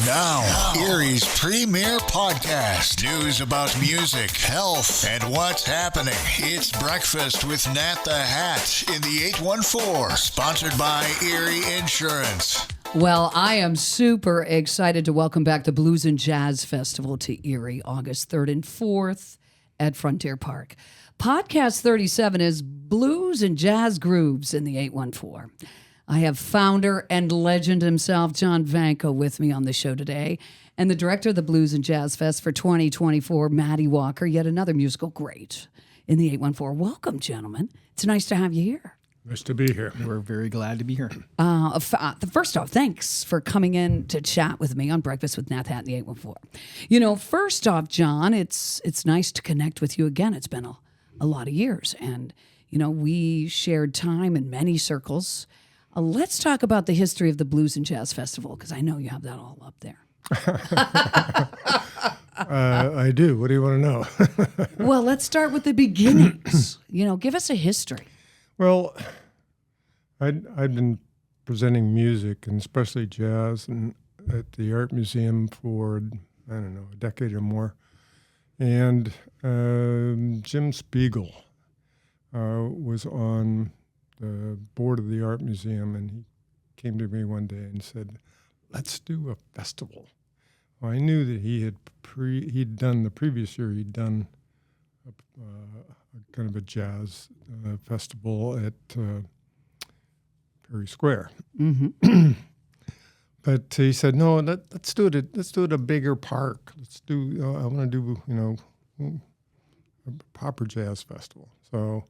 Now, Erie's premier podcast. News about music, health, and what's happening. It's Breakfast with Nat the Hat in the 814, sponsored by Erie Insurance. Well, I am super excited to welcome back the Blues and Jazz Festival to Erie, August 3rd and 4th at Frontier Park. Podcast 37 is Blues and Jazz Grooves in the 814. I have founder and legend himself, John Vanko, with me on the show today, and the director of the Blues and Jazz Fest for 2024, Maddie Walker, yet another musical great in the 814. Welcome, gentlemen. It's nice to have you here. Nice to be here. We're very glad to be here. First off, thanks for coming in to chat with me on Breakfast with Nat Hat in the 814. You know, first off, John, it's nice to connect with you again. It's been a lot of years, and, you know, we shared time in many circles. Let's talk about the history of the Blues and Jazz Festival, because I know you have that all up there. I do. What do you want to know? Well, let's start with the beginnings. You know, give us a history. Well, I'd been presenting music, and especially jazz, and at the Art Museum for, I don't know, a decade or more. And Jim Spiegel was on the board of the Art Museum, and he came to me one day and said, "Let's do a festival." Well, I knew that he'd done the previous year. He'd done a kind of a jazz festival at Perry Square. Mm-hmm. But he said, "No, let's do it. Let's do it a bigger park. I want to do a proper jazz festival." So.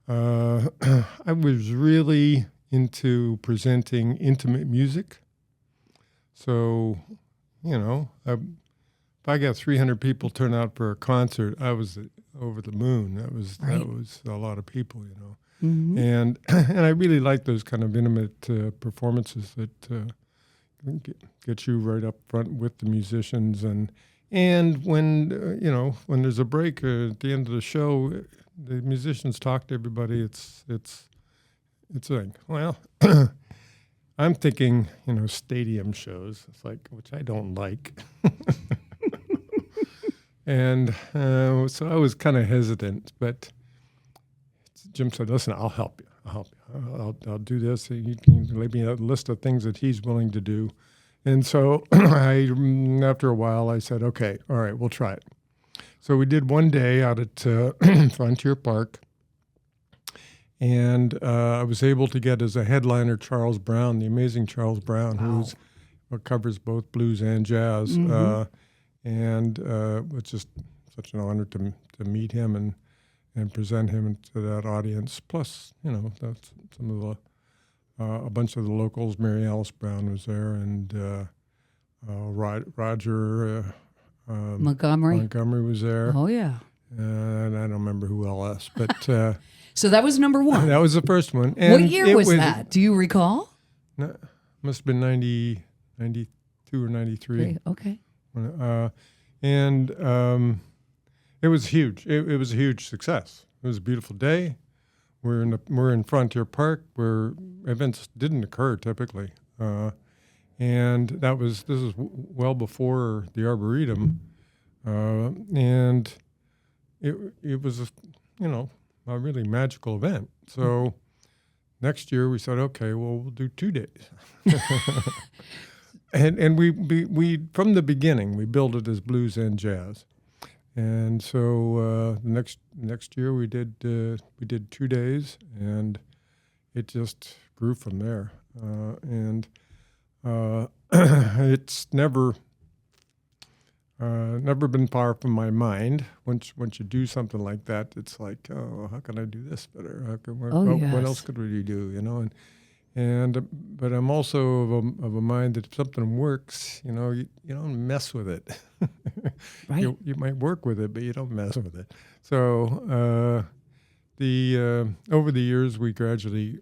I was really into presenting intimate music. So, you know, if I got 300 people turn out for a concert, I was over the moon. That was a lot of people, you know. Mm-hmm. And I really like those kind of intimate performances that get you right up front with the musicians. And when when there's a break at the end of the show, the musicians talk to everybody. It's like, well, I'm thinking, stadium shows. It's like, which I don't like. And so I was kind of hesitant, but Jim said, "Listen, I'll help you. I'll do this." He laid me a list of things that he's willing to do. And so after a while, I said, "Okay, all right, we'll try it." So we did one day out at Frontier Park, and I was able to get as a headliner Charles Brown, the amazing Charles Brown, who covers both blues and jazz, and it was just such an honor to meet him and present him to that audience. Plus, that's some of a bunch of the locals. Mary Alice Brown was there, and Roger. Montgomery was there. Oh, yeah. And I don't remember who else, but... So that was number one. That was the first one. And what year was that? Do you recall? Must have been 92 or 93. Okay. And it was huge. It was a huge success. It was a beautiful day. We're in Frontier Park, where events didn't occur typically. And this is well before the Arboretum, and it was a really magical event. So next year we said, okay, well, we'll do 2 days, and we from the beginning we built it as blues and jazz, and so next year we did 2 days, and it just grew from there, and. It's never been far from my mind. Once you do something like that, it's like, oh, how can I do this better? What else could we do? But I'm also of a mind that if something works, you don't mess with it. Right. You might work with it, but you don't mess with it. So over the years, we gradually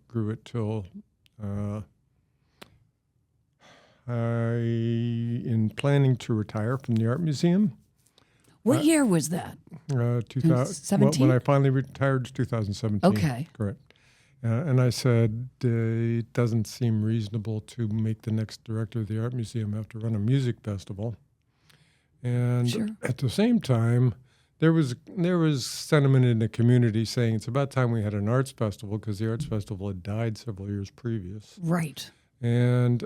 grew it till. In planning to retire from the Art Museum. What year was that? 2017. When I finally retired, 2017. Okay. Correct. And I said, it doesn't seem reasonable to make the next director of the art museum have to run a music festival. And Sure. at the same time, there was sentiment in the community saying it's about time we had an arts festival because the arts festival had died several years previous. Right. And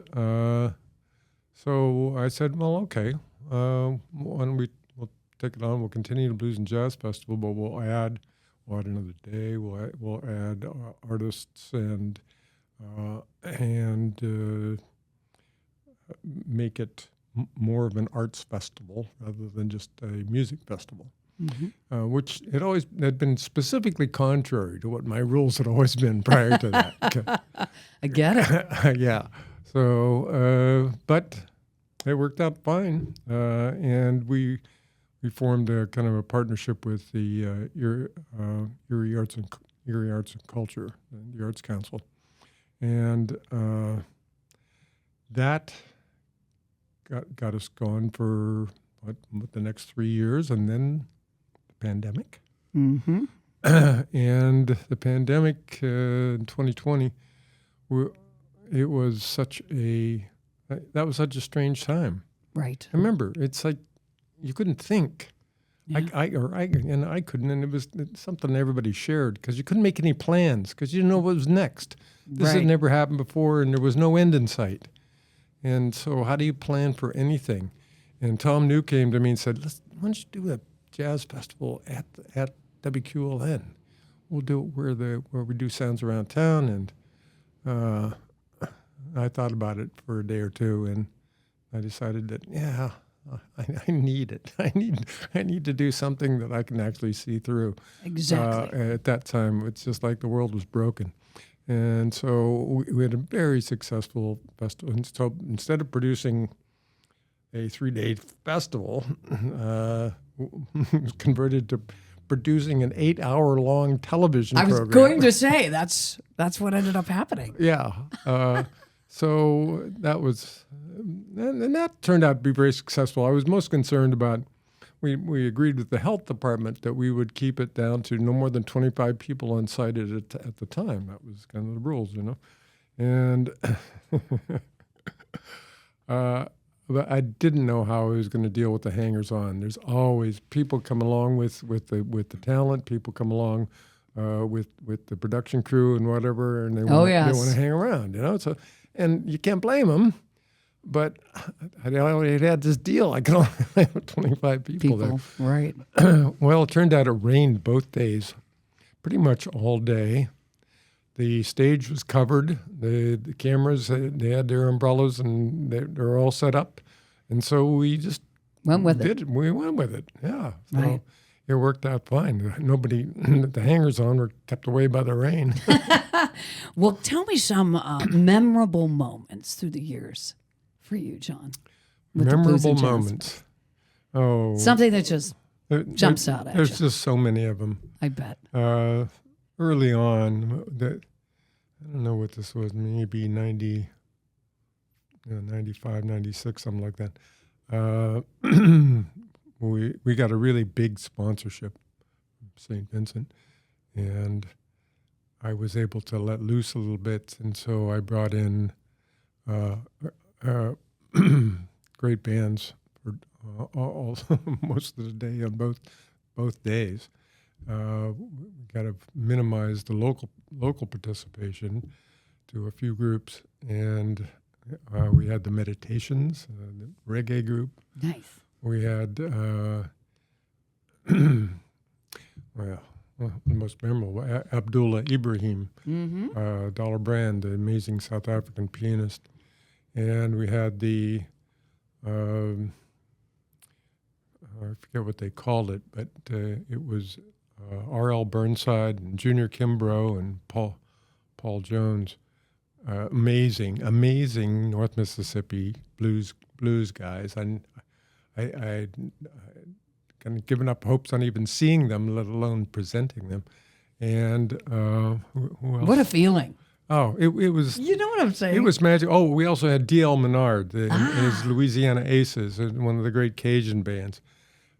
so I said, well, okay, why don't we'll take it on. We'll continue the Blues and Jazz Festival, but we'll add another day. We'll add artists and make it more of an arts festival rather than just a music festival. Mm-hmm. Which had been specifically contrary to what my rules had always been prior to that. I get it. Yeah. So, but it worked out fine, and we formed a kind of a partnership with the Erie Arts and Culture, the Arts Council, and that got us going for the next 3 years, and then the pandemic. Mm-hmm. And the pandemic in 2020, it was such a strange time. Right. I remember, it's like you couldn't think. Yeah. I couldn't, and it's something everybody shared because you couldn't make any plans because you didn't know what was next. This had Right. never happened before, and there was no end in sight. And so, how do you plan for anything? And Tom New came to me and said, "Why don't you do a jazz festival at WQLN? We'll do it where we do Sounds Around Town." And I thought about it for a day or two, and I decided that I need it. I need to do something that I can actually see through. Exactly. At that time, it's just like the world was broken. And so we had a very successful festival. And so instead of producing a 3-day festival, converted to producing an 8-hour-long television program. I was going to say that's what ended up happening. Yeah. So that was, and that turned out to be very successful. I was most concerned about, we agreed with the health department that we would keep it down to no more than 25 people on site at the time. That was kind of the rules, And but I didn't know how I was going to deal with the hangers-on. There's always people come along with the talent. People come along with the production crew and whatever, and they want to hang around, So, and you can't blame them. But I already had this deal. I could only have 25 people there. Right. Well, it turned out it rained both days, pretty much all day. The stage was covered. The cameras, they had their umbrellas, and they're all set up. And so we just went with it. We went with it, yeah. So right. It worked out fine. Nobody, the hangers-on were kept away by the rain. Well, tell me some memorable moments through the years for you, John. Memorable moments. Oh, something that just jumps out at you. There's just so many of them. I bet. Early on, I don't know what this was, maybe 90, 95, 96, something like that. We got a really big sponsorship from St. Vincent, and I was able to let loose a little bit, and so I brought in great bands for all most of the day on both days. We got to minimize the local participation to a few groups, and we had the Meditations, the reggae group. Nice. We had the most memorable, Abdullah Ibrahim, Dollar Brand, the amazing South African pianist. And we had the, I forget what they called it, but it was R.L. Burnside and Junior Kimbrough and Paul Jones. Amazing North Mississippi blues guys. I kind of given up hopes on even seeing them, let alone presenting them. And who else? What a feeling. Oh, it was. You know what I'm saying? It was magic. Oh, we also had D.L. Menard, his Louisiana Aces, one of the great Cajun bands,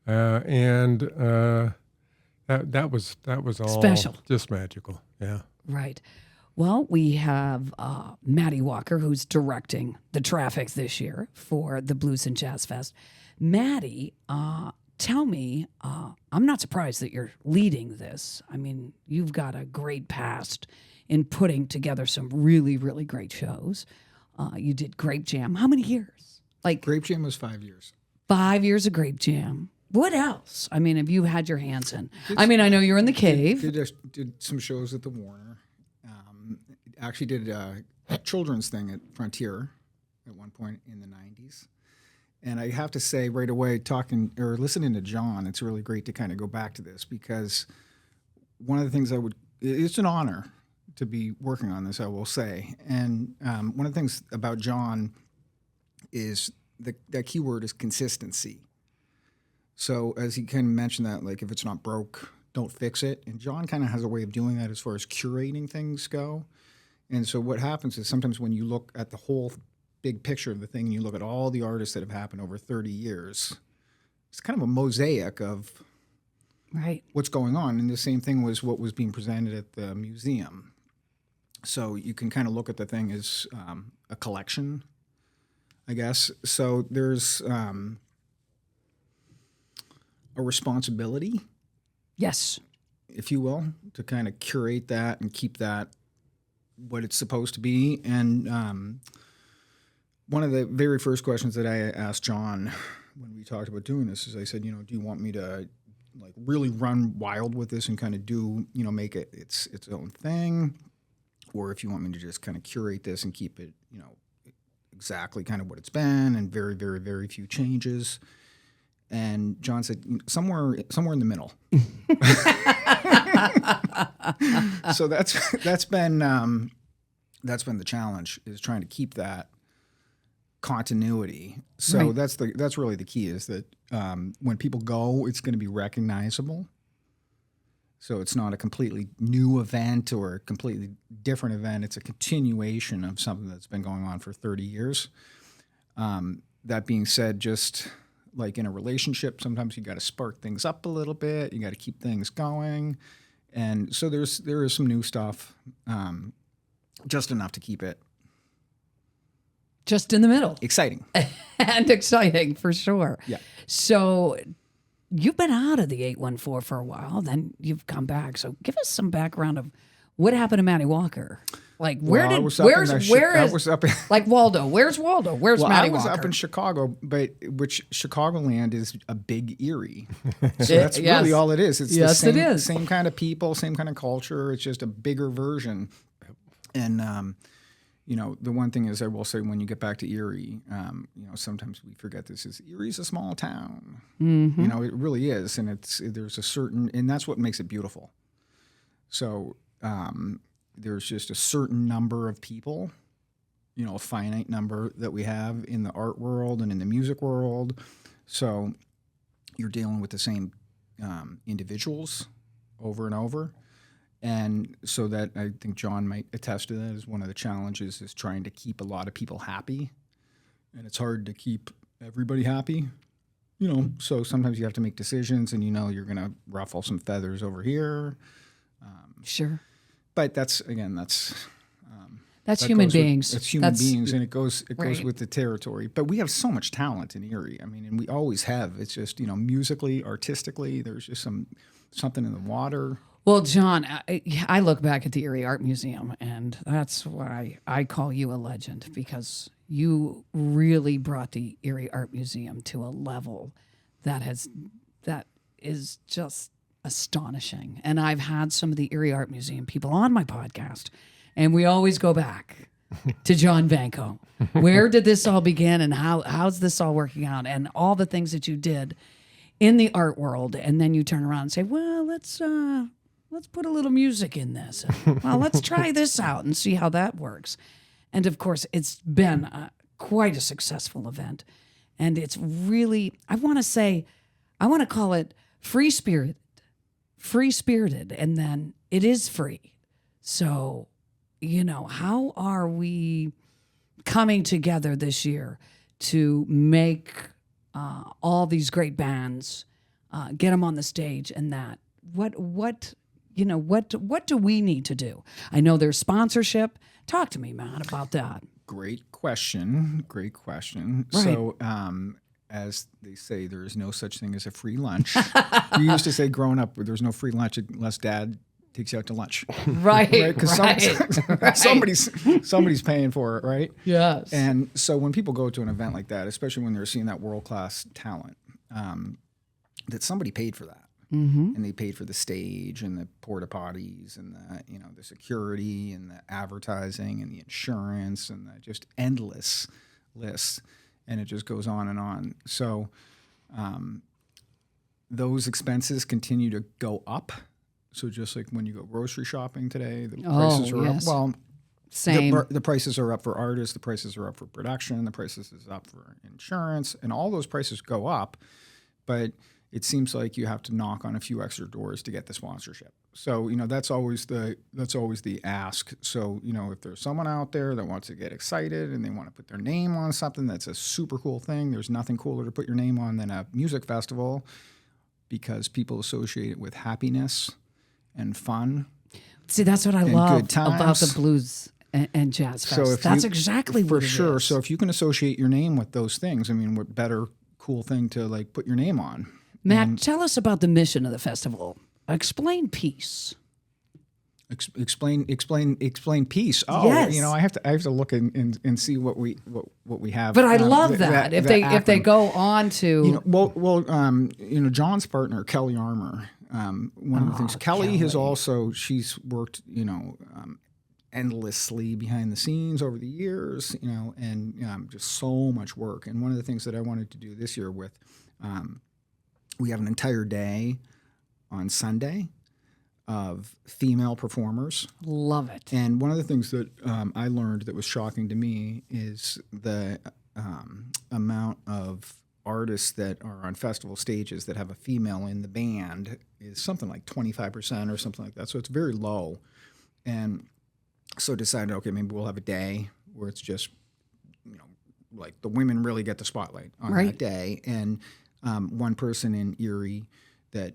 and that was all special, just magical. Yeah. Right. Well, we have Maddie Walker, who's directing the traffic this year for the Blues and Jazz Fest. Maddie, tell me, I'm not surprised that you're leading this. I mean, you've got a great past in putting together some really, really great shows. You did Grape Jam. How many years? Like Grape Jam was 5 years. 5 years of Grape Jam. What else? I mean, have you had your hands in? I mean, I know you're in the cave. Did some shows at the Warner. Actually did a children's thing at Frontier at one point in the 90s. And I have to say right away, listening to John, it's really great to kind of go back to this, because one of the things it's an honor to be working on this, I will say. And one of the things about John is that key word is consistency. So as he kind of mentioned that, like, if it's not broke, don't fix it. And John kind of has a way of doing that as far as curating things go. And so what happens is sometimes when you look at the whole big picture of the thing and you look at all the artists that have happened over 30 years, it's kind of a mosaic of what's going on. And the same thing was what was being presented at the museum. So you can kind of look at the thing as a collection, I guess. So there's a responsibility, Yes. if you will, to kind of curate that and keep that what it's supposed to be. And one of the very first questions that I asked John when we talked about doing this is I said, do you want me to like really run wild with this and kind of do, make it its own thing? Or if you want me to just kind of curate this and keep it, exactly kind of what it's been and very, very, very few changes. And John said, somewhere in the middle. So that's been the challenge, is trying to keep that continuity. So that's really the key, is that when people go, it's going to be recognizable. So it's not a completely new event or a completely different event. It's a continuation of something that's been going on for 30 years. That being said, just like in a relationship, sometimes you got to spark things up a little bit. You got to keep things going. And so there is some new stuff, just enough to keep it Just in the middle. exciting. And exciting, for sure. Yeah. So you've been out of the 814 for a while, then you've come back. So give us some background of what happened to Maddie Walker. Like, I was up in like Waldo? Where's Waldo? Where's Maddie Walker? I was up in Chicago, which Chicagoland is a big Erie. So that's really all it is. It's the same kind of people, same kind of culture. It's just a bigger version. And the one thing is, I will say, when you get back to Erie, sometimes we forget this, is Erie's a small town. Mm-hmm. It really is, and there's a certain, and that's what makes it beautiful. So. There's just a certain number of people, a finite number that we have in the art world and in the music world. So you're dealing with the same individuals over and over. And so that, I think John might attest to that, is one of the challenges, is trying to keep a lot of people happy. And it's hard to keep everybody happy, so sometimes you have to make decisions, and you're going to ruffle some feathers over here. Sure. But that's human beings. It's human beings, and it goes with the territory. But we have so much talent in Erie. I mean, and we always have. It's just, musically, artistically, there's just something in the water. Well, John, I look back at the Erie Art Museum, and that's why I call you a legend, because you really brought the Erie Art Museum to a level that is just astonishing. And I've had some of the Erie Art Museum people on my podcast, and we always go back to John Vanko. Where did this all begin, and how's this all working out, and all the things that you did in the art world? And then you turn around and say, well, let's put a little music in this. And, well, let's try this out and see how that works. And of course, it's been quite a successful event. And it's really, I want to call it free-spirited, and then it is free. So, how are we coming together this year to make all these great bands, get them on the stage, and that? What what do we need to do? I know there's sponsorship. Talk to me, Matt, about that. Great question. Great question. Right. So, as they say, there is no such thing as a free lunch. We used to say growing up, there's no free lunch unless Dad takes you out to lunch. Right. Because right. somebody's paying for it, right? Yes. And so when people go to an event like that, especially when they're seeing that world-class talent, that somebody paid for that. Mm-hmm. And they paid for the stage and the porta potties and the security and the advertising and the insurance and the just endless list, and it just goes on and on. So those expenses continue to go up. So just like when you go grocery shopping today, the prices are yes. up. Well, Same. the prices are up for artists, the prices are up for production, the prices is up for insurance, and all those prices go up, but it seems like you have to knock on a few extra doors to get the sponsorship. So, that's always the ask. So, if there's someone out there that wants to get excited and they want to put their name on something that's a super cool thing, there's nothing cooler to put your name on than a music festival, because people associate it with happiness and fun. See, that's what I love good times. about the Blues and Jazz Fest. That's exactly what it sure. is. So if you can associate your name with those things, what better cool thing to like put your name on? Matt, tell us about the mission of the festival. Explain peace. Explain peace. Oh, Yes. I have to look and see what we have. But I love that. If they go on to John's partner Kelly Armour. One of the things Kelly has also, she's worked endlessly behind the scenes over the years, and just so much work. And one of the things that I wanted to do this year with, we have an entire day on Sunday of female performers. love it. And one of the things that I learned that was shocking to me is the amount of artists that are on festival stages that have a female in the band is something like 25% or something like that. So it's very low. And so decided, okay, maybe we'll have a day where it's just, like the women really get the spotlight on that day. And one person in Erie that,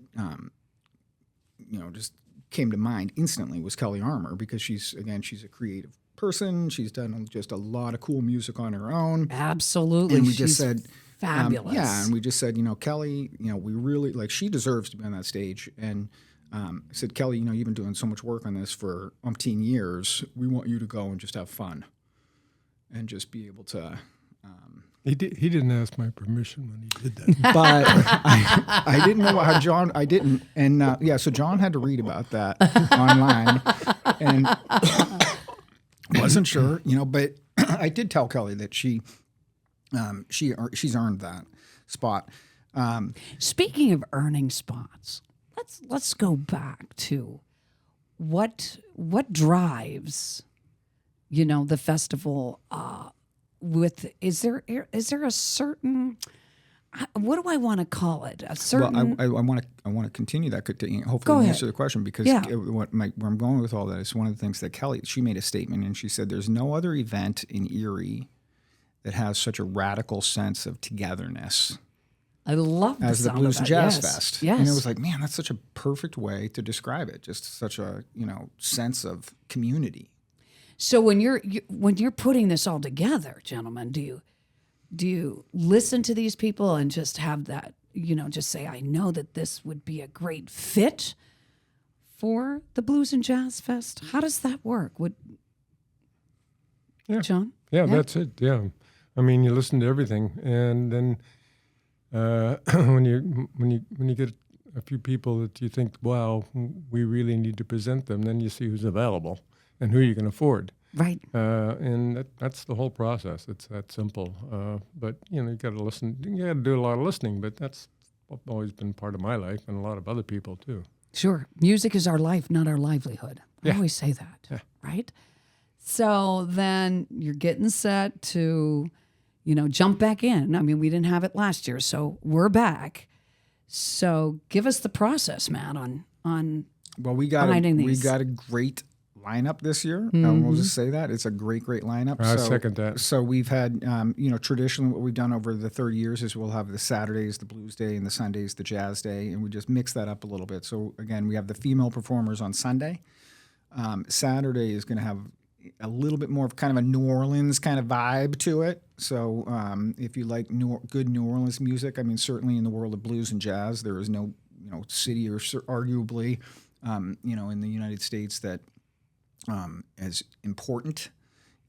just came to mind instantly was Kelly Armour, because she's a creative person. She's done just a lot of cool music on her own. Absolutely. And we She's just said, fabulous. and we just said, Kelly, we really, she deserves to be on that stage. And I said, Kelly, you've been doing so much work on this for umpteen years. We want you to go and just have fun and just be able to. He didn't ask my permission when he did that. But I didn't know how John. I didn't, and so John had to read about that online, and wasn't sure, But I did tell Kelly that she's earned that spot. Speaking of earning spots, let's go back to what drives, the festival. Is there a certain, what do I want to call it? A certain. Well, I want to continue that to hopefully Go ahead. answer the question, because where I'm going with all that is one of the things that Kelly, she made a statement and she said, "There's no other event in Erie that has such a radical sense of togetherness I love the as the sound Blues of and that. Jazz Yes. Fest." Yes. And it was like, man, that's such a perfect way to describe it. Just such a sense of community. So when you're putting this all together, gentlemen, do you listen to these people and just have that, just say, I know that this would be a great fit for the Blues and Jazz Fest? How does that work? John? Yeah, that's it. Yeah, I mean, you listen to everything, and then when you get a few people that you think, wow, we really need to present them, then you see who's available and who you can afford. Right. And that's the whole process. It's that simple. But you got to listen. You got to do a lot of listening. But that's always been part of my life, and a lot of other people too. Sure. Music is our life, not our livelihood. I always say that, right? So then you're getting set to, jump back in. I mean, we didn't have it last year, so we're back. So give us the process, Matt, on Well, we got finding these. a great lineup this year. We'll just say that it's a great lineup. I second that. So we've had, traditionally what we've done over the 30 years is we'll have the Saturdays, the Blues Day, and the Sundays, the Jazz Day, and we just mix that up a little bit. So again, we have the female performers on Sunday. Saturday is going to have a little bit more of kind of a New Orleans kind of vibe to it. So if you like good New Orleans music, I mean, certainly in the world of blues and jazz, there is no city or arguably in the United States that as important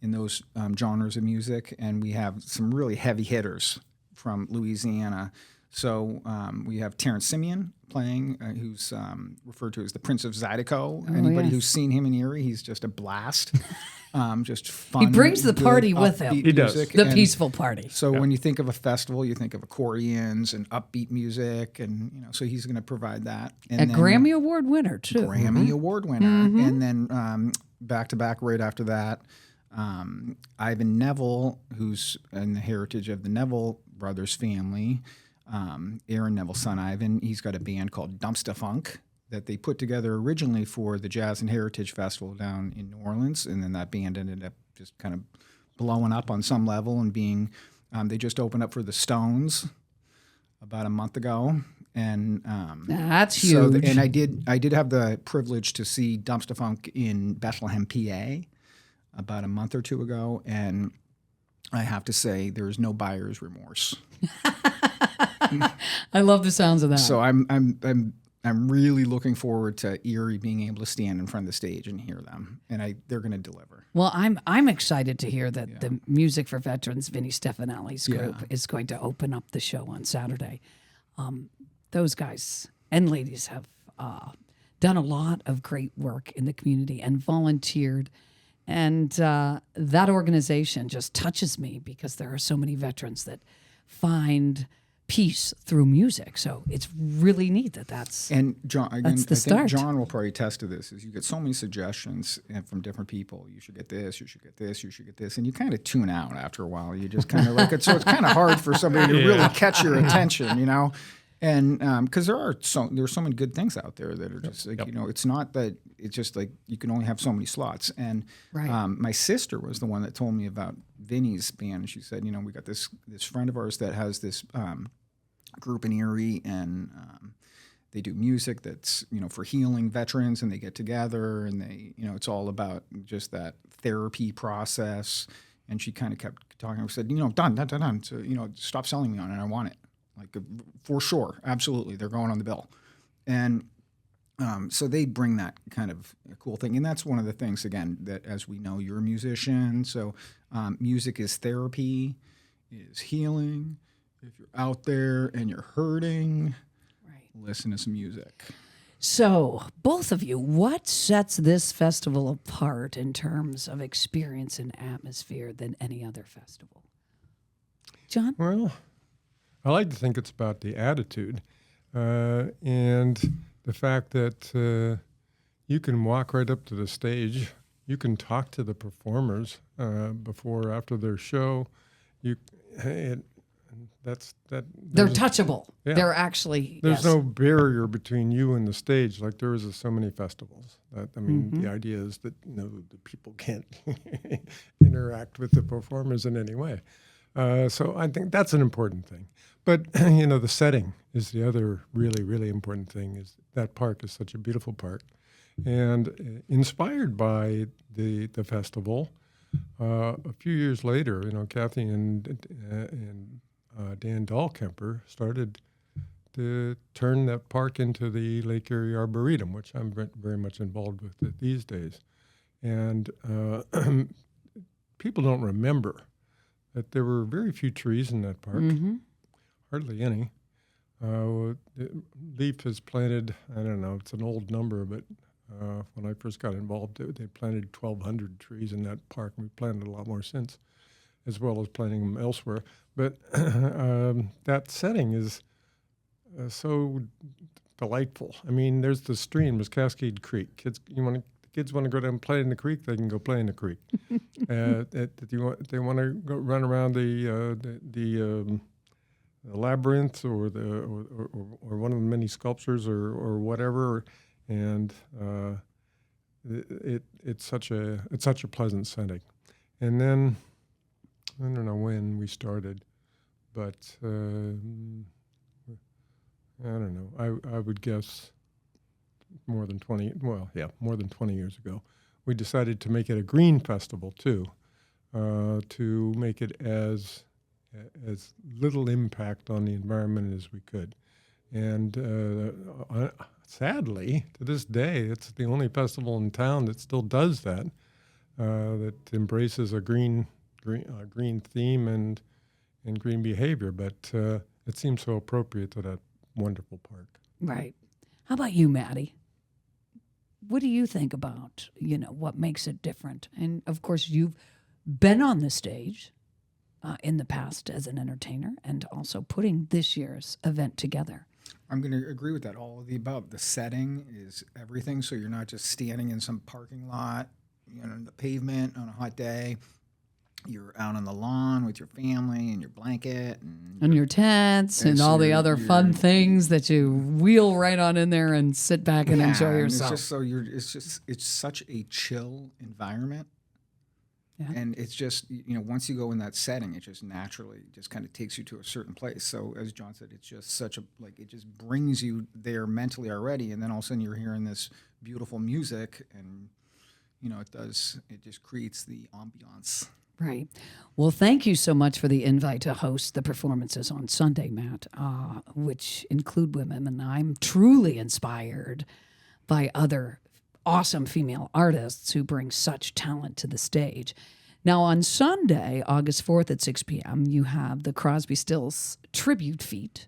in those genres of music. And we have some really heavy hitters from Louisiana. So we have Terrence Simeon playing, who's referred to as the Prince of Zydeco. Anybody who's seen him in Erie, he's just a blast. Just fun. He brings the good, party with him. He does. The peaceful party. So when you think of a festival, you think of accordions and upbeat music, and so he's going to provide that. And a Grammy Award winner too. Grammy Award winner, and then back to back right after that, Ivan Neville, who's in the heritage of the Neville brothers family. Aaron Neville's son Ivan, he's got a band called Dumpsta Funk that they put together originally for the Jazz and Heritage Festival down in New Orleans, and then that band ended up just kind of blowing up on some level and being. They just opened up for the Stones about a month ago, and that's huge. So and I did have the privilege to see Dumpsta Funk in Bethlehem, PA, about a month or two ago, and I have to say there is no buyer's remorse. I love the sounds of that. So I'm really looking forward to Erie being able to stand in front of the stage and hear them, and they're going to deliver. Well, I'm excited to hear that the Music for Veterans, Vinny Stefanelli's group, is going to open up the show on Saturday. Those guys and ladies have done a lot of great work in the community and volunteered. And that organization just touches me because there are so many veterans that find peace through music. So it's really neat that's and John. Again, that's the I start. think John will probably attest to this. Is you get so many suggestions from different people. You should get this. You should get this. You should get this, and you kind of tune out after a while. You just kind of like it. So it's kind of hard for somebody to really catch your attention, And because there's so many good things out there that are just like it's not that it's just like you can only have so many slots. And my sister was the one that told me about Vinny's band. She said, we got this friend of ours that has this group in Erie, and they do music that's for healing veterans, and they get together and they it's all about just that therapy process. And she kind of kept talking. I said, done. So stop selling me on it. I want it. Like for sure, absolutely, they're going on the bill, and so they bring that kind of cool thing, and that's one of the things again that, as we know, you're a musician, so music is therapy, is healing. If you're out there and you're hurting, listen to some music. So, both of you, what sets this festival apart in terms of experience and atmosphere than any other festival? John? Well, I like to think it's about the attitude and the fact that you can walk right up to the stage. You can talk to the performers before or after their show. They're touchable. Yeah. They're actually there's no barrier between you and the stage like there is at so many festivals. The idea is that the people can't interact with the performers in any way. So I think that's an important thing. But, the setting is the other really, really important thing. Is that park is such a beautiful park. And inspired by the festival, a few years later, Kathy and Dan Dahlkemper started to turn that park into the Lake Erie Arboretum, which I'm very much involved with these days. And people don't remember that there were very few trees in that park, hardly any. Leaf has planted, I don't know, it's an old number, but when I first got involved, they planted 1,200 trees in that park. We planted a lot more since, as well as planting them elsewhere. But that setting is so delightful. I mean, there's the stream, there's Cascade Creek. Kids want to go down and play in the creek, they can go play in the creek. They want to go run around the labyrinth or one of the many sculptures or whatever, and it's such a pleasant setting. And then I don't know when we started, but I don't know. I would guess more than 20 years ago, we decided to make it a green festival too, to make it as little impact on the environment as we could. And sadly, to this day, it's the only festival in town that still does that, that embraces a green theme and green behavior. But it seems so appropriate to that wonderful park. Right. How about you, Maddie? What do you think about, what makes it different? And of course, you've been on the stage in the past as an entertainer and also putting this year's event together. I'm going to agree with that. All of the above. The setting is everything. So you're not just standing in some parking lot, in the pavement on a hot day. You're out on the lawn with your family and your blanket and your tents and all the other fun things that you wheel right on in there and sit back and enjoy yourself. It's such a chill environment. Yeah. And it's just, once you go in that setting, it just naturally just kind of takes you to a certain place. So as John said, it's just it just brings you there mentally already. And then all of a sudden you're hearing this beautiful music and, it just creates the ambiance. Right. Well, thank you so much for the invite to host the performances on Sunday, Matt, which include women. And I'm truly inspired by other awesome female artists who bring such talent to the stage. Now, on Sunday, August 4th at 6 p.m., you have the Crosby, Stills Tribute Feat.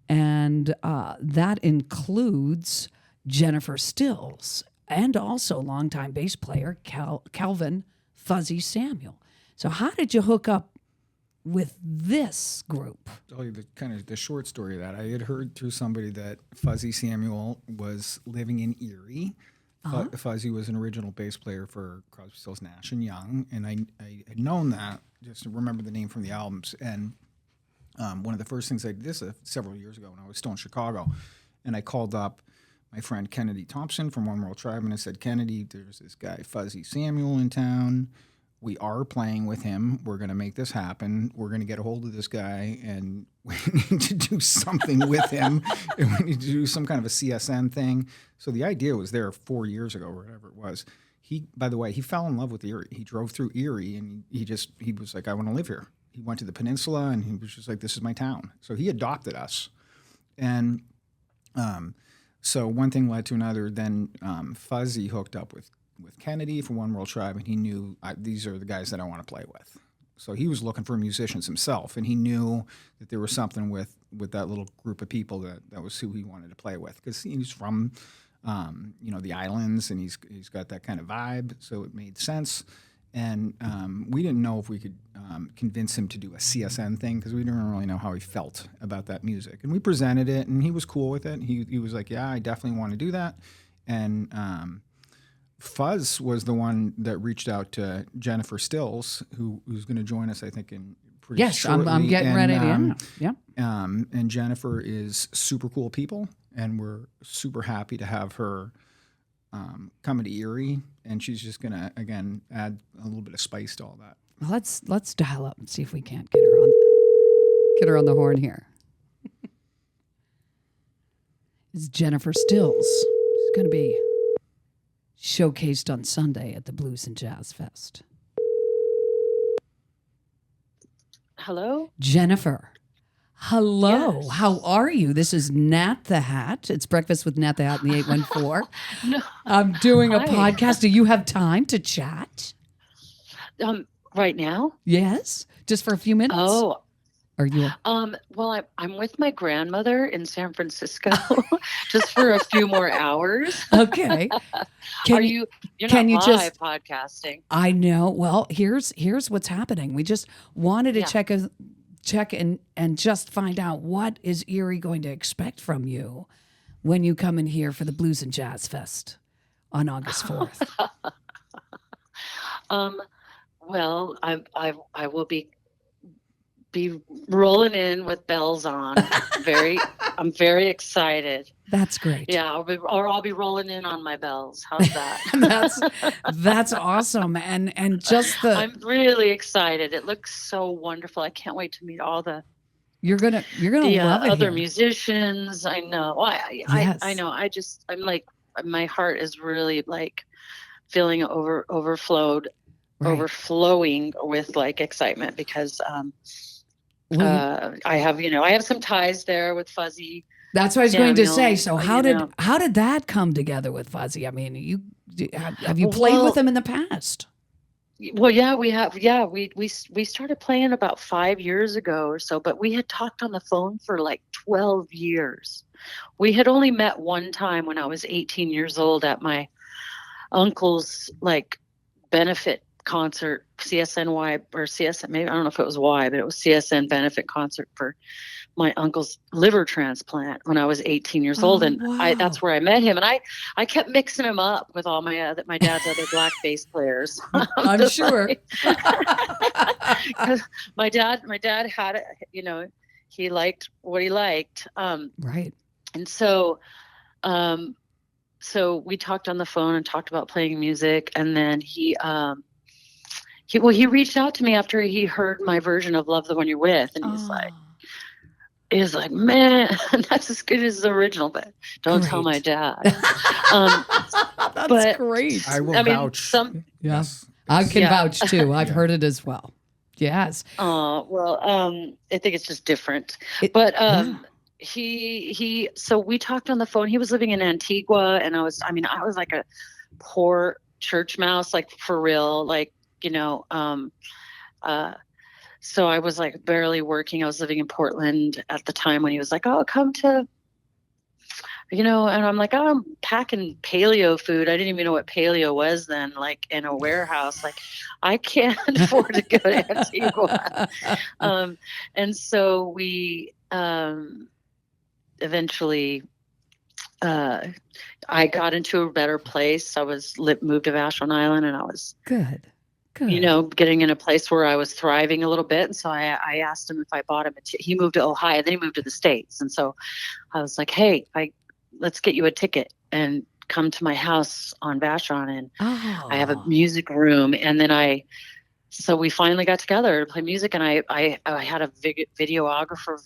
And that includes Jennifer Stills and also longtime bass player Calvin Fuzzy Samuel. So how did you hook up with this group? I'll tell you the short story of that. I had heard through somebody that Fuzzy Samuel was living in Erie. Fuzzy was an original bass player for Crosby, Stills, Nash & Young, and I had known that, just to remember the name from the albums. And one of the first things I did, this several years ago when I was still in Chicago, and I called up my friend Kennedy Thompson from One World Tribe, and I said, Kennedy, there's this guy Fuzzy Samuel in town. We are playing with him. We're going to make this happen. We're going to get a hold of this guy, and we need to do something with him. And we need to do some kind of a CSN thing. So the idea was there 4 years ago, or whatever it was. By the way, he fell in love with Erie. He drove through Erie, and he was like, I want to live here. He went to the peninsula, and he was just like, this is my town. So he adopted us. And so one thing led to another. Then Fuzzy hooked up with Kennedy from One World Tribe, and he knew these are the guys that I want to play with. So he was looking for musicians himself, and he knew that there was something with that little group of people that was who he wanted to play with, because he's from the islands, and he's got that kind of vibe, so it made sense. And we didn't know if we could convince him to do a CSN thing, because we didn't really know how he felt about that music. And we presented it, and he was cool with it. He was like, yeah, I definitely want to do that. And Fuzz was the one that reached out to Jennifer Stills, who's going to join us, I think, in pretty shortly. I'm getting ready to. Yeah. And Jennifer is super cool people, and we're super happy to have her coming to Erie, and she's just going to, again, add a little bit of spice to all that. Well, let's dial up and see if we can't get her on the horn here. It's Jennifer Stills. She's going to be showcased on Sunday at the Blues and Jazz Fest. Hello? Jennifer. Hello. Yes. How are you? This is Nat the Hat. It's Breakfast with Nat the Hat in the 814. No. I'm doing a Hi. podcast. Do you have time to chat? Right now? Yes. Just for a few minutes? Oh, Are you? well, I'm with my grandmother in San Francisco just for a few more hours. Okay. You're can not you live podcasting. I know. Well, here's what's happening. We just wanted to check and just find out what is Erie going to expect from you when you come in here for the Blues and Jazz Fest on August 4th. Well, I will be be rolling in with bells on. I'm very excited. That's great. Yeah, I'll be rolling in on my bells. How's that? That's awesome. And just I'm really excited. It looks so wonderful. I can't wait to meet all the you're gonna love it other here. musicians. I know. Yes. I know. I'm like, my heart is really like feeling overflowing with like excitement because I have some ties there with Fuzzy. That's what I was going to say. Samuel, So how did that come together with Fuzzy? I mean, have you played with him in the past? Well, yeah, we have. Yeah, we started playing about 5 years ago or so, but we had talked on the phone for like 12 years. We had only met one time when I was 18 years old at my uncle's like benefit concert, CSNY or CSN, maybe I don't know if it was Y, but it was CSN benefit concert for my uncle's liver transplant when I was 18 years old, and wow. that's where I met him. And I kept mixing him up with all my dad's other black bass players. I'm sure. Because my dad had it, he liked what he liked. Right. And so we talked on the phone and talked about playing music, and then he reached out to me after he heard my version of "Love the One You're With," and he's like, man, that's as good as the original, but don't tell my dad. That's great. I will vouch. Yes. I can vouch too. I've heard it as well. Yes. I think it's just different. So we talked on the phone. He was living in Antigua, and I was like a poor church mouse, like for real, like, so I was like barely working. I was living in Portland at the time when he was like, oh, come to, and I'm like, oh, I'm packing paleo food. I didn't even know what paleo was then, like in a warehouse. Like, I can't afford to go to Antigua. And so we eventually, I got into a better place. I was moved to Vashon Island, and I was good. Getting in a place where I was thriving a little bit. And so I asked him if I bought him he moved to Ohio, then he moved to the States. And so I was like, hey, let's get you a ticket and come to my house on Vashon. And I have a music room. And then so we finally got together to play music. And I had a videographer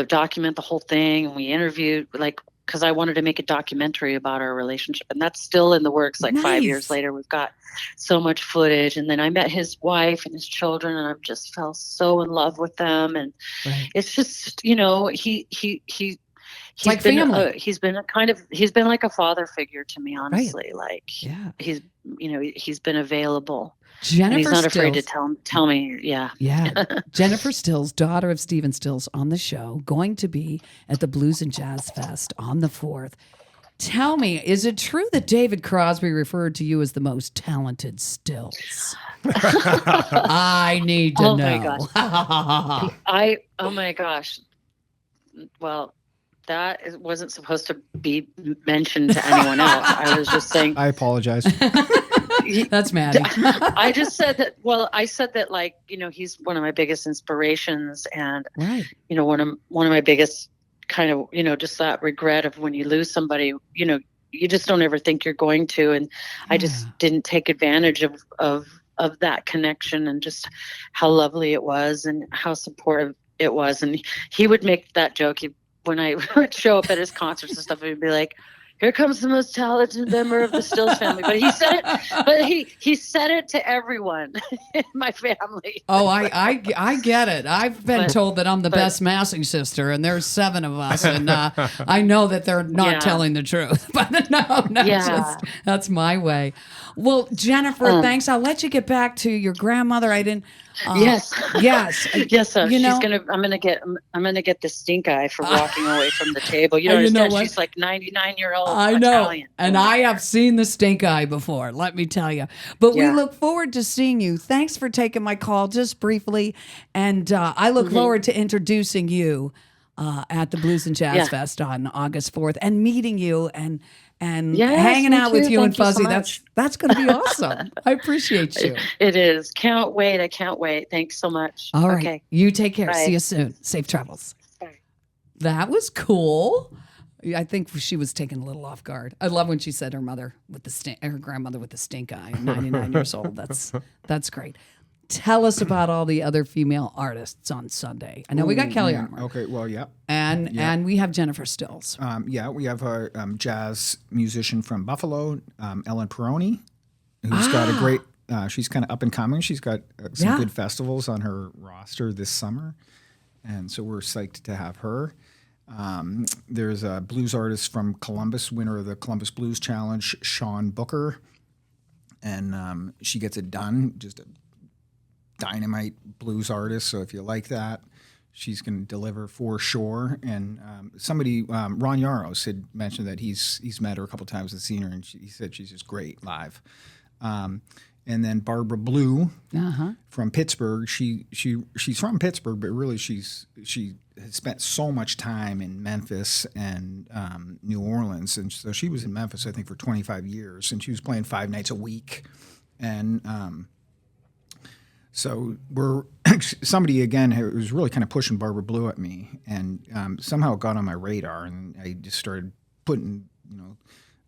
document the whole thing. And we interviewed because I wanted to make a documentary about our relationship, and that's still in the works. Like 5 years later, we've got so much footage. And then I met his wife and his children, and I just fell so in love with them. And it's just, he's like been family. He's been like a father figure to me, honestly. Like, he's been available. Jennifer, and he's not afraid to Stills, tell me. Yeah. Jennifer Stills, daughter of Stephen Stills, on the show, going to be at the Blues and Jazz Fest on the 4th. Tell me, is it true that David Crosby referred to you as the most talented Stills? I need to know. Oh my gosh. Well, that wasn't supposed to be mentioned to anyone else. I was just saying. I apologize. That's Maddie. I just said that. Well, I said that, like, he's one of my biggest inspirations, and one of my biggest kind of, just that regret of when you lose somebody, you just don't ever think you're going to, and I just didn't take advantage of that connection, and just how lovely it was and how supportive it was. And he would make that joke. When I would show up at his concerts and stuff, he'd be like, here comes the most talented member of the Stills family. But he said it, he said it to everyone in my family. Oh, I get it. I've been told that I'm the best Massey sister, and there's 7 of us, and I know that they're not telling the truth. But no, that's my way. Well, Jennifer, thanks. I'll let you get back to your grandmother. I didn't. Yes. So I'm gonna get the stink eye for walking away from the table. You understand? She's like 99-year-old. I know, Italian. and I have seen the stink eye before. Let me tell you. But we look forward to seeing you. Thanks for taking my call just briefly, and I look forward to introducing you at the Blues and Jazz Fest on August 4th, and meeting you and Yes, hanging me out with too. you and Thank you so Fuzzy. much. That's going to be awesome. I appreciate you. It is. Can't wait. I can't wait. Thanks so much. All right. Okay. You take care. Bye. See you soon. Safe travels. Bye. That was cool. I think she was taken a little off guard. I love when she said her mother with the her grandmother with the stink eye, 99 years old. That's great. Tell us about all the other female artists on Sunday. I know we got Kelly Armour. Okay, well, yeah. And we have Jennifer Stills. We have a jazz musician from Buffalo, Ellen Peroni, who's got a great, she's kind of up and coming. She's got some good festivals on her roster this summer. And so we're psyched to have her. There's a blues artist from Columbus, winner of the Columbus Blues Challenge, Sean Booker. And she gets it done, just a dynamite blues artist. So if you like that, she's going to deliver for sure. And somebody, Ron Yaros, had mentioned that he's met her a couple times and seen her, and he said she's just great live. And then Barbara Blue from Pittsburgh. She's from Pittsburgh, but really she has spent so much time in Memphis and New Orleans, and so she was in Memphis, I think, for 25 years, and she was playing 5 nights a week, and so somebody again who was really kind of pushing Barbara Blue at me, and somehow it got on my radar, and I just started putting,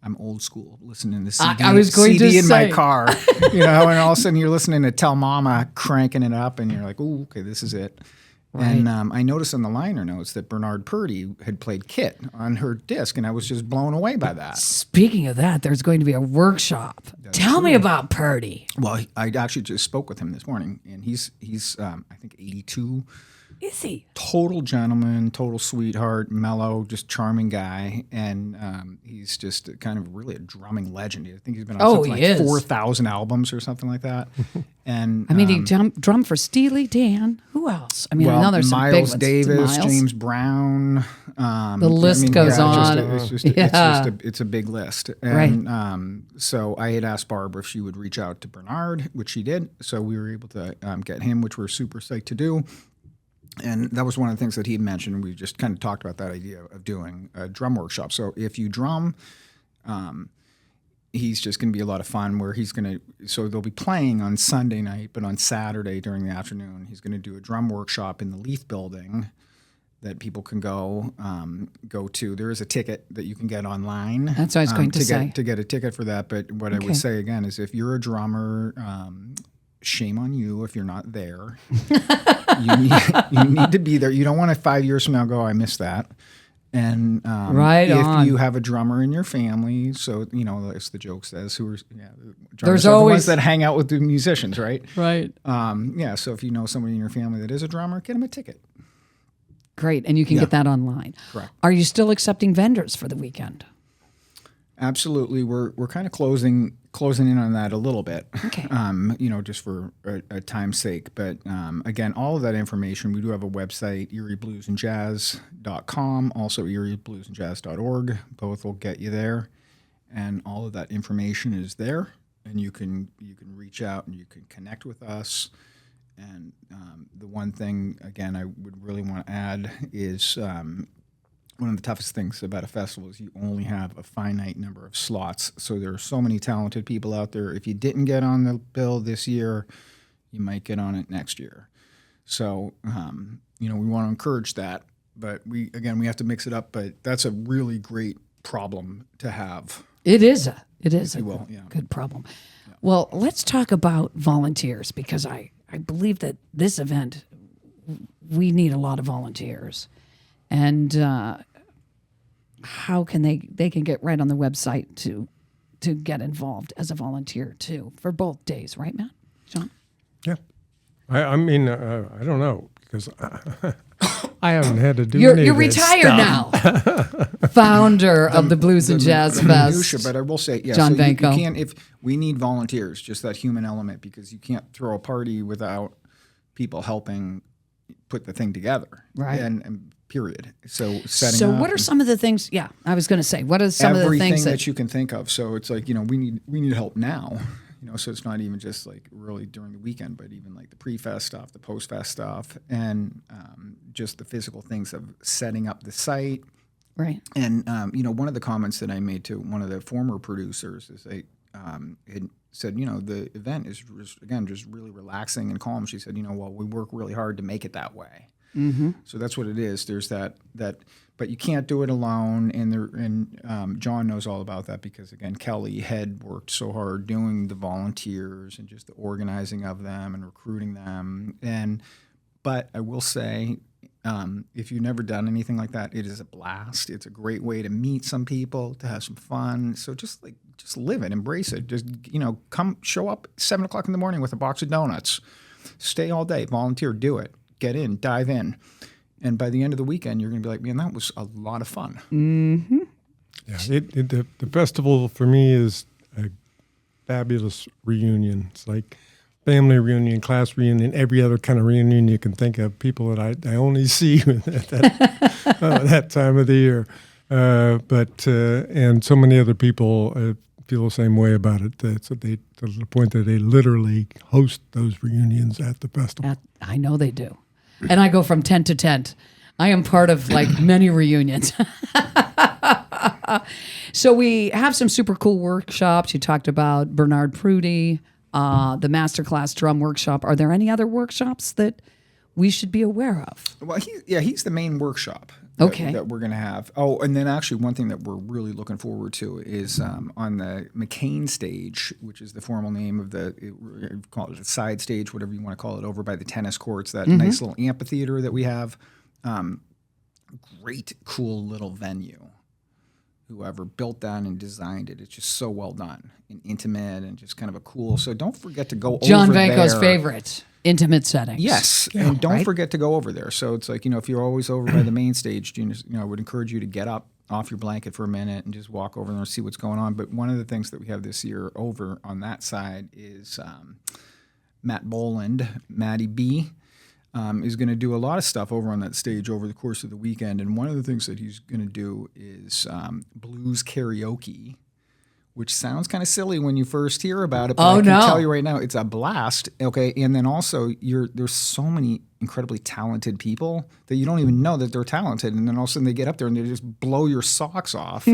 I'm old school, listening to CD, I was going CD to in say. my car, and all of a sudden you're listening to Tell Mama cranking it up, and you're like, "Ooh, okay, this is it." Right. And I noticed on the liner notes that Bernard Purdy had played Kit on her disc, and I was just blown away by that. Speaking of that, there's going to be a workshop. Tell me about Purdy. Well, I actually just spoke with him this morning, and he's I think 82. Is he? Total gentleman, total sweetheart, mellow, just charming guy, and he's just kind of really a drumming legend. I think he's been on something like 4,000 albums or something like that. And I mean, he drummed for Steely Dan. Who else? I mean, I know there's some big Miles ones. Davis, James Brown. The list goes on. It's a big list. And so I had asked Barbara if she would reach out to Bernard, which she did. So we were able to get him, which we're super psyched to do. And that was one of the things that he had mentioned. We just kind of talked about that idea of doing a drum workshop. So if you drum, he's just going to be a lot of fun where he's going to, so they'll be playing on Sunday night, but on Saturday during the afternoon, he's going to do a drum workshop in the Leaf Building that people can go to. There is a ticket that you can get online. That's what I was going to say. To get a ticket for that. But what I would say again is if you're a drummer, shame on you if you're not there. you need to be there. You don't want to 5 years from now go, I missed that. And if you have a drummer in your family, so as the joke says, there's always the ones that hang out with the musicians, right? Right. So if you know somebody in your family that is a drummer, get them a ticket. Great, and you can get that online. Correct. Are you still accepting vendors for the weekend? Absolutely. We're kind of closing in on that a little bit. Okay. Just for a time's sake. But again, all of that information, we do have a website, eriebluesandjazz.com, also eriebluesandjazz.org. Both will get you there. And all of that information is there. And you can reach out and you can connect with us. And the one thing, again, I would really want to add is one of the toughest things about a festival is you only have a finite number of slots. So there are so many talented people out there. If you didn't get on the bill this year, you might get on it next year. So, we want to encourage that. But we have to mix it up. But that's a really great problem to have. It is a good problem. Yeah. Well, let's talk about volunteers because I believe that this event, we need a lot of volunteers. And how can they can get right on the website to get involved as a volunteer too for both days, right, Matt? John? Yeah. I mean, I don't know because I haven't had to do any of this You're retired now. Founder of the Blues and Jazz Fest. But I will say, John Banco. You can't, if we need volunteers, just that human element, because you can't throw a party without people helping put the thing together. Right. And period. So what are some of the things? Yeah, I was going to say, what are some of the things everything that you can think of? So it's like, we need help now. So it's not even just like really during the weekend, but even like the pre-fest stuff, the post-fest stuff, and just the physical things of setting up the site, Right. And, one of the comments that I made to one of the former producers is they had said, the event is, just really relaxing and calm. She said, we work really hard to make it that way. Mm-hmm. So that's what it is. There's that, but you can't do it alone. And John knows all about that because, again, Kelly had worked so hard doing the volunteers and just the organizing of them and recruiting them. But I will say, if you've never done anything like that, it is a blast. It's a great way to meet some people, to have some fun. So just live it, embrace it. Just, come show up at 7 o'clock in the morning with a box of donuts. Stay all day, volunteer, do it. Get in, dive in. And by the end of the weekend, you're going to be like, man, that was a lot of fun. Mm-hmm. Yeah, the festival for me is a fabulous reunion. It's like family reunion, class reunion, every other kind of reunion you can think of. People that I only see at that time of the year. And so many other people feel the same way about it. To the point that they literally host those reunions at the festival. I know they do. And I go from tent to tent. I am part of many reunions. So we have some super cool workshops. You talked about Bernard Prudy, the masterclass drum workshop. Are there any other workshops that we should be aware of? Well, he's the main workshop that we're going to have. Oh, and then actually one thing that we're really looking forward to is on the McCain stage, which is the formal name of call it the side stage, whatever you want to call it, over by the tennis courts, that nice little amphitheater that we have. Great, cool little venue. Whoever built that and designed it, it's just so well done and intimate and just kind of a cool. So don't forget to go John over there. John Vanko's favorite. Intimate settings. Yes, and don't forget to go over there. So it's like, if you're always over by the main stage, I would encourage you to get up off your blanket for a minute and just walk over there and see what's going on. But one of the things that we have this year over on that side is Matt Boland, Matty B, is going to do a lot of stuff over on that stage over the course of the weekend. And one of the things that he's going to do is blues karaoke, which sounds kind of silly when you first hear about it, but I can tell you right now, it's a blast. Okay, and then also there's so many incredibly talented people that you don't even know that they're talented, and then all of a sudden they get up there and they just blow your socks off.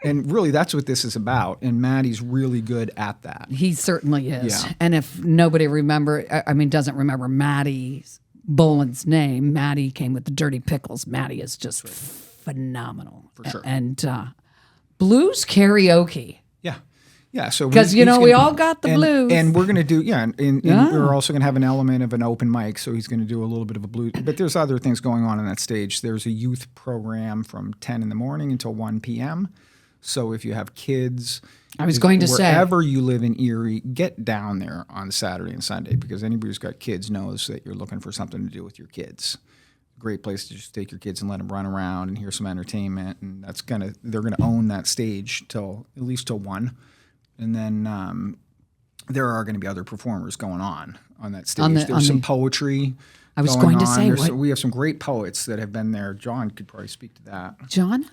And really, that's what this is about. And Maddie's really good at that. He certainly is. Yeah. And if nobody doesn't remember Maddie Boland's name, Maddie came with the Dirty Pickles. Maddie is just phenomenal. For sure. And blues karaoke. Yeah, so because we all got the blues, and we're going to do and we're also going to have an element of an open mic. So he's going to do a little bit of a blues, but there's other things going on that stage. There's a youth program from 10 in the morning until 1 p.m. So if you have kids, I was going to say, wherever you live in Erie, get down there on Saturday and Sunday, because anybody who's got kids knows that you're looking for something to do with your kids. Great place to just take your kids and let them run around and hear some entertainment, and they're gonna own that stage at least till 1. And then there are going to be other performers going on that stage. There's some poetry. I was going to say, we have some great poets that have been there. John could probably speak to that. John?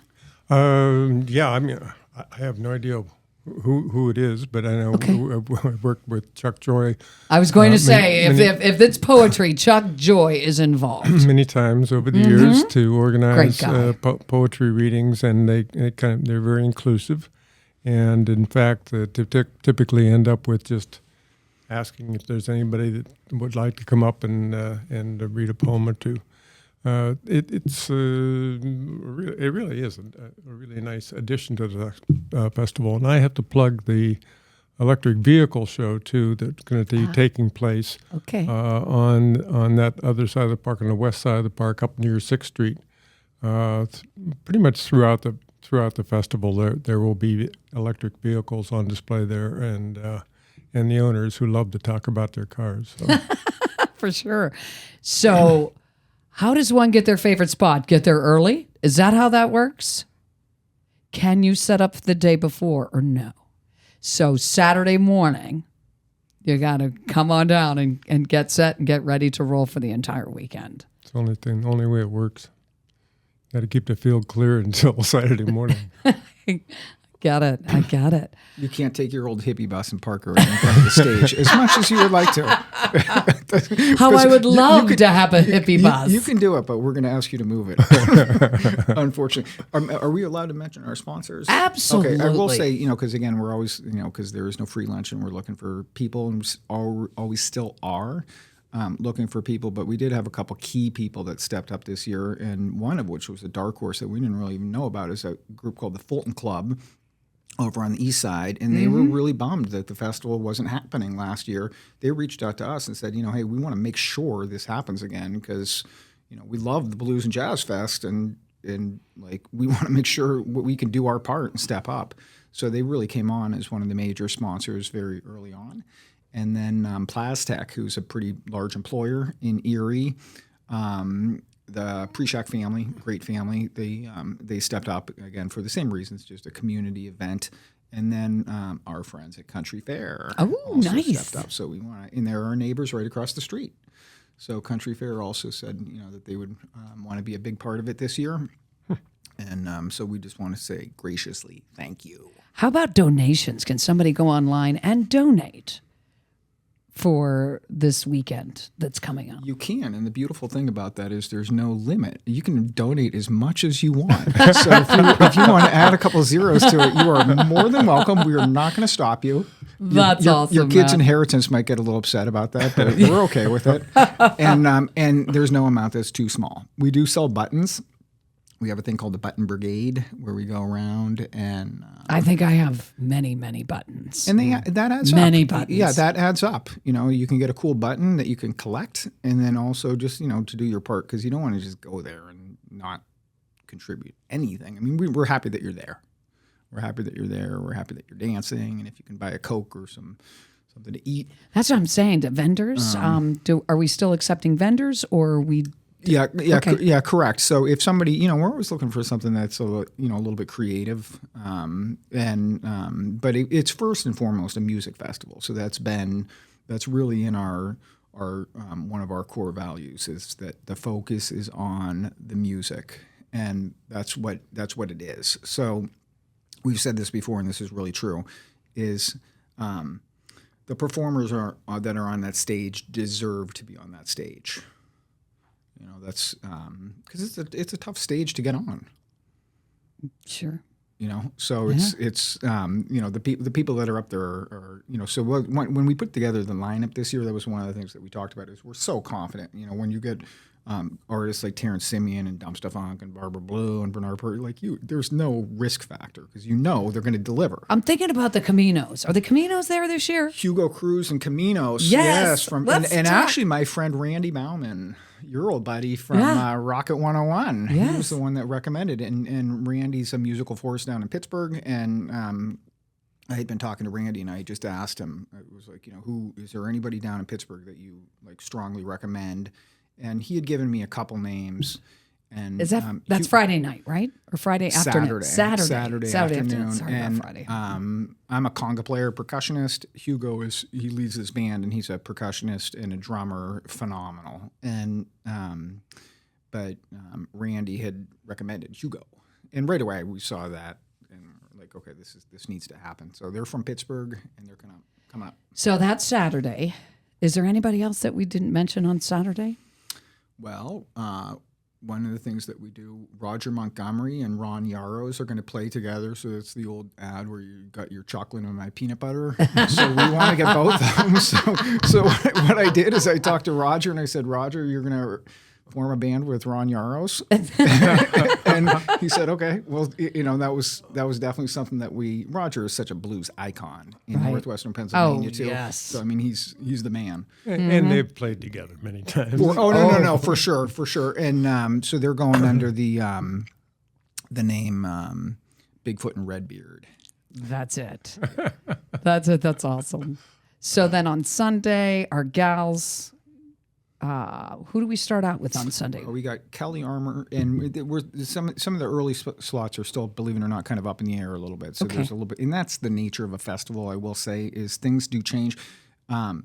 Yeah, I mean, I have no idea who it is, but I know I worked with Chuck Joy. I was going to say, if it's poetry, Chuck Joy is involved many times over the years to organize poetry readings, and they're very inclusive. And in fact, typically end up with just asking if there's anybody that would like to come up and read a poem or two. It really is a really nice addition to the festival. And I have to plug the electric vehicle show too that's going to be taking place on that other side of the park, on the west side of the park, up near 6th Street. Pretty much throughout the festival, there will be electric vehicles on display there, and the owners who love to talk about their cars. So. For sure. So, how does one get their favorite spot? Get there early? Is that how that works? Can you set up the day before or no? So Saturday morning, you got to come on down and get set and get ready to roll for the entire weekend. It's the only way it works. Got to keep the field clear until Saturday morning. I Got it. I got it. You can't take your old hippie bus and park right in front of the stage as much as you would like to. How I would love to have a hippie bus. You can do it, but we're going to ask you to move it. Unfortunately. Are we allowed to mention our sponsors? Absolutely. Okay, I will say, because again, we're always, because there is no free lunch and we're looking for people and always still are. Looking for people, but we did have a couple key people that stepped up this year, and one of which was a dark horse that we didn't really even know about is a group called the Fulton Club over on the east side, and they were really bummed that the festival wasn't happening last year. They reached out to us and said, hey, we want to make sure this happens again because, we love the Blues and Jazz Fest, and like we want to make sure we can do our part and step up. So they really came on as one of the major sponsors very early on. And then Plastech, who's a pretty large employer in Erie, the Preshak family, great family, they stepped up again for the same reasons, just a community event. And then our friends at Country Fair also stepped up. So we want to, and they're our neighbors right across the street. So Country Fair also said, that they would want to be a big part of it this year. And so we just want to say graciously thank you. How about donations? Can somebody go online and donate for this weekend that's coming up? You can, and the beautiful thing about that is there's no limit. You can donate as much as you want. So if you want to add a couple of zeros to it, you are more than welcome. We are not going to stop you. That's awesome. Your kids' inheritance might get a little upset about that, but we're okay with it. And there's no amount that's too small. We do sell buttons. We have a thing called the Button Brigade where we go around and... I think I have many, many buttons. And that adds up. Many buttons. Yeah, that adds up. You can get a cool button that you can collect and then also just, to do your part because you don't want to just go there and not contribute anything. I mean, we're happy that you're there. We're happy that you're there. We're happy that you're dancing. And if you can buy a Coke or something to eat. That's what I'm saying. To vendors, are we still accepting vendors or are we... Yeah, Okay. Correct. So if somebody, we're always looking for something that's a little bit creative, but it's first and foremost a music festival. So that's really in our one of our core values is that the focus is on the music, and that's what it is. So we've said this before, and this is really true, is the performers that are on that stage deserve to be on that stage. That's because it's a tough stage to get on. Sure. So it's the people that are up there are so when we put together the lineup this year, that was one of the things that we talked about is we're so confident. When you get artists like Terrence Simeon and Dumpsta Funk and Barbara Blue and Bernard Purdy, there's no risk factor because they're going to deliver. I'm thinking about the Caminos. Are the Caminos there this year? Hugo Cruz and Caminos. Yes. Actually my friend Randy Bauman, your old buddy from Rocket 101. Yes. He was the one that recommended it. And Randy's a musical force down in Pittsburgh. And I had been talking to Randy and I just asked him, it was like, who is there anybody down in Pittsburgh that you strongly recommend? And he had given me a couple names. And is that's Friday night, right? Or Friday afternoon? Saturday afternoon. Sorry about Friday. I'm a conga player, percussionist. Hugo he leads his band, and he's a percussionist and a drummer, phenomenal. And but Randy had recommended Hugo, and right away we saw that, and we're like, okay, this needs to happen. So they're from Pittsburgh, and they're gonna come up. So that's Saturday. Is there anybody else that we didn't mention on Saturday? Well, one of the things that we do, Roger Montgomery and Ron Yaros are going to play together. So that's the old ad where you got your chocolate and my peanut butter. So we want to get both of them. So what I did is I talked to Roger and I said, Roger, you're going to form a band with Ron Yaros. And he said, okay, well, that was definitely something that Roger is such a blues icon in Northwestern Pennsylvania too. Yes. So, I mean, he's the man. And they've played together many times. No, for sure. And so they're going under the name Bigfoot and Redbeard. That's it. That's awesome. So then on Sunday, our gals... who do we start out with on Sunday? We got Kelly Armour, and some of the early slots are still, believe it or not, kind of up in the air a little bit. So there's a little bit, and that's the nature of a festival. I will say is things do change. And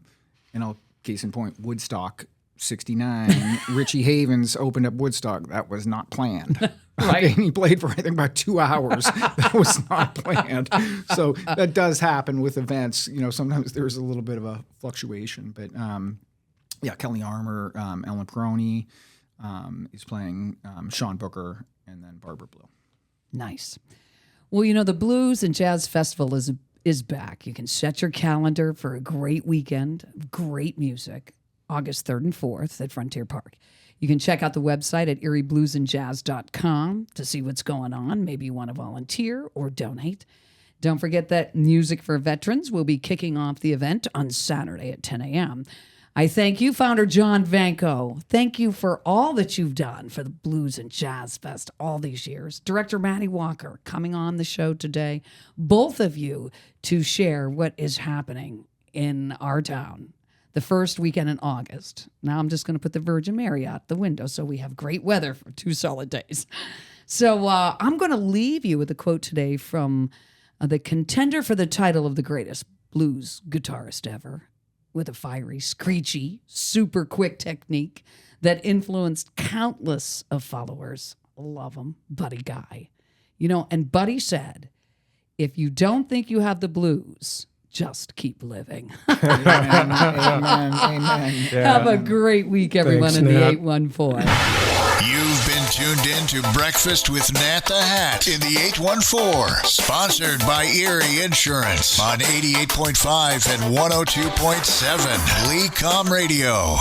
case in point, Woodstock '69, Richie Havens opened up Woodstock. That was not planned. Right. And he played for, I think, about 2 hours. That was not planned. So that does happen with events. Sometimes there's a little bit of a fluctuation. But, Kelly Armour, Ellen Peroni is playing, Sean Booker, and then Barbara Blue. Nice. Well, the Blues and Jazz Festival is back. You can set your calendar for a great weekend of great music, August 3rd and 4th at Frontier Park. You can check out the website at eriebluesandjazz.com to see what's going on. Maybe you want to volunteer or donate. Don't forget that Music for Veterans will be kicking off the event on Saturday at 10 a.m. I thank you, founder John Vanko. Thank you for all that you've done for the Blues and Jazz Fest all these years. Director Maddie Walker coming on the show today, both of you to share what is happening in our town the first weekend in August. Now I'm just going to put the Virgin Mary out the window so we have great weather for 2 solid days. So I'm going to leave you with a quote today from the contender for the title of the greatest blues guitarist ever, with a fiery, screechy, super quick technique that influenced countless of followers. Love him, Buddy Guy. And Buddy said, if you don't think you have the blues, just keep living. Amen. Amen. Yeah. Have a great week, everyone. Thanks, in the Nat. 814. You've been tuned in to Breakfast with Nat the Hat in the 814, sponsored by Erie Insurance on 88.5 and 102.7 LECOM Radio.